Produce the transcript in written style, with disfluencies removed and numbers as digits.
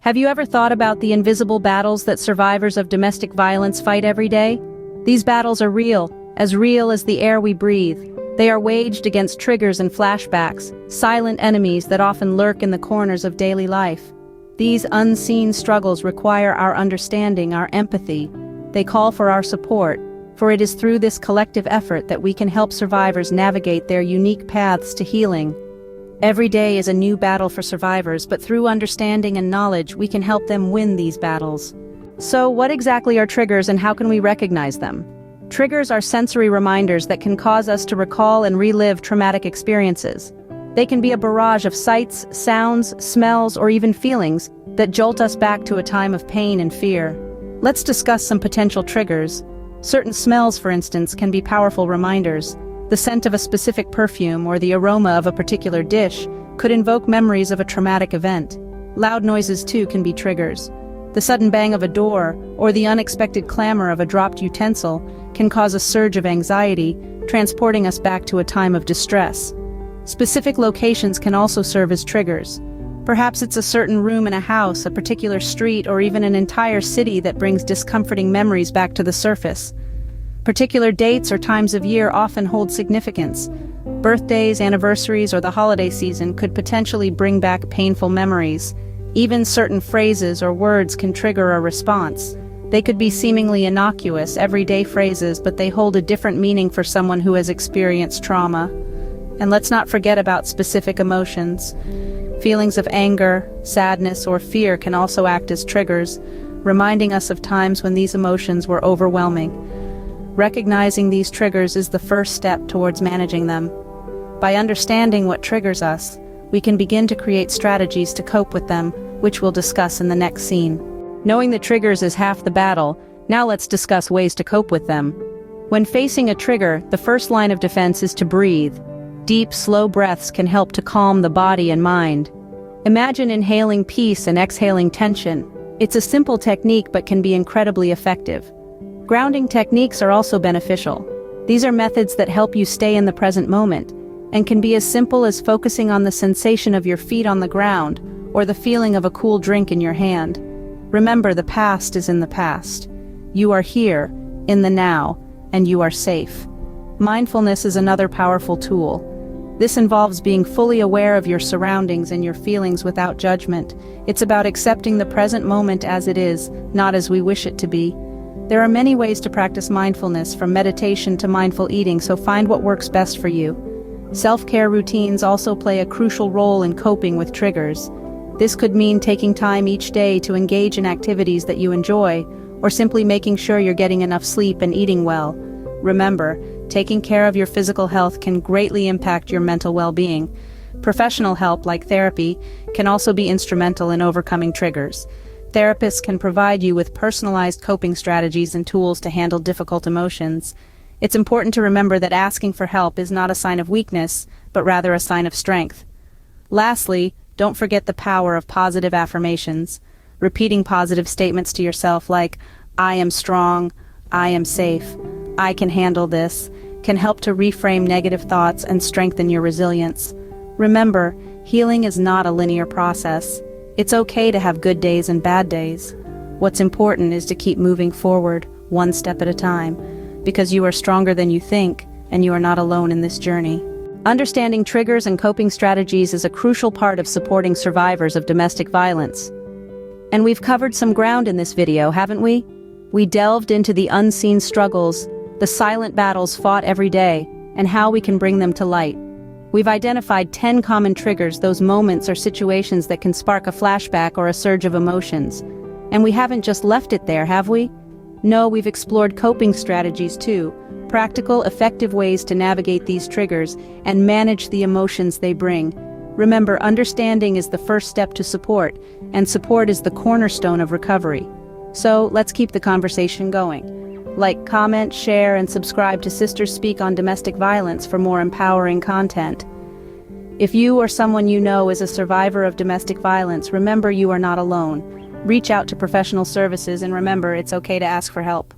Have you ever thought about the invisible battles that survivors of domestic violence fight every day? These battles are real as the air we breathe. They are waged against triggers and flashbacks, silent enemies that often lurk in the corners of daily life. These unseen struggles require our understanding, our empathy. They call for our support, for it is through this collective effort that we can help survivors navigate their unique paths to healing. Every day is a new battle for survivors, but through understanding and knowledge, we can help them win these battles. So, what exactly are triggers and how can we recognize them? Triggers are sensory reminders that can cause us to recall and relive traumatic experiences. They can be a barrage of sights, sounds, smells, or even feelings that jolt us back to a time of pain and fear. Let's discuss some potential triggers. Certain smells, for instance, can be powerful reminders. The scent of a specific perfume or the aroma of a particular dish could invoke memories of a traumatic event. Loud noises, too, can be triggers. The sudden bang of a door or the unexpected clamor of a dropped utensil can cause a surge of anxiety, transporting us back to a time of distress. Specific locations can also serve as triggers. Perhaps it's a certain room in a house, a particular street, or even an entire city that brings discomforting memories back to the surface. Particular dates or times of year often hold significance. Birthdays, anniversaries, or the holiday season could potentially bring back painful memories. Even certain phrases or words can trigger a response. They could be seemingly innocuous, everyday phrases, but they hold a different meaning for someone who has experienced trauma. And let's not forget about specific emotions. Feelings of anger, sadness, or fear can also act as triggers, reminding us of times when these emotions were overwhelming. Recognizing these triggers is the first step towards managing them. By understanding what triggers us, we can begin to create strategies to cope with them, which we'll discuss in the next scene. Knowing the triggers is half the battle. Now let's discuss ways to cope with them. When facing a trigger, the first line of defense is to breathe. Deep, slow breaths can help to calm the body and mind. Imagine inhaling peace and exhaling tension. It's a simple technique but can be incredibly effective. Grounding techniques are also beneficial. These are methods that help you stay in the present moment, and can be as simple as focusing on the sensation of your feet on the ground, or the feeling of a cool drink in your hand. Remember, the past is in the past. You are here, in the now, and you are safe. Mindfulness is another powerful tool. This involves being fully aware of your surroundings and your feelings without judgment. It's about accepting the present moment as it is, not as we wish it to be. There are many ways to practice mindfulness, from meditation to mindful eating, so find what works best for you. Self-care routines also play a crucial role in coping with triggers. This could mean taking time each day to engage in activities that you enjoy, or simply making sure you're getting enough sleep and eating well. Remember, taking care of your physical health can greatly impact your mental well-being. Professional help, like therapy, can also be instrumental in overcoming triggers. Therapists can provide you with personalized coping strategies and tools to handle difficult emotions. It's important to remember that asking for help is not a sign of weakness, but rather a sign of strength. Lastly, don't forget the power of positive affirmations. Repeating positive statements to yourself like, "I am strong," "I am safe," "I can handle this," can help to reframe negative thoughts and strengthen your resilience. Remember, healing is not a linear process. It's okay to have good days and bad days. What's important is to keep moving forward, one step at a time, because you are stronger than you think, and you are not alone in this journey. Understanding triggers and coping strategies is a crucial part of supporting survivors of domestic violence. And we've covered some ground in this video, haven't we? We delved into the unseen struggles, the silent battles fought every day, and how we can bring them to light. We've identified 10 common triggers, those moments or situations that can spark a flashback or a surge of emotions. And we haven't just left it there, have we? No, we've explored coping strategies too, practical, effective ways to navigate these triggers and manage the emotions they bring. Remember, understanding is the first step to support, and support is the cornerstone of recovery. So, let's keep the conversation going. Like, comment, share, and subscribe to Sisters Speak on Domestic Violence for more empowering content. If you or someone you know is a survivor of domestic violence, remember you are not alone. Reach out to professional services and remember it's okay to ask for help.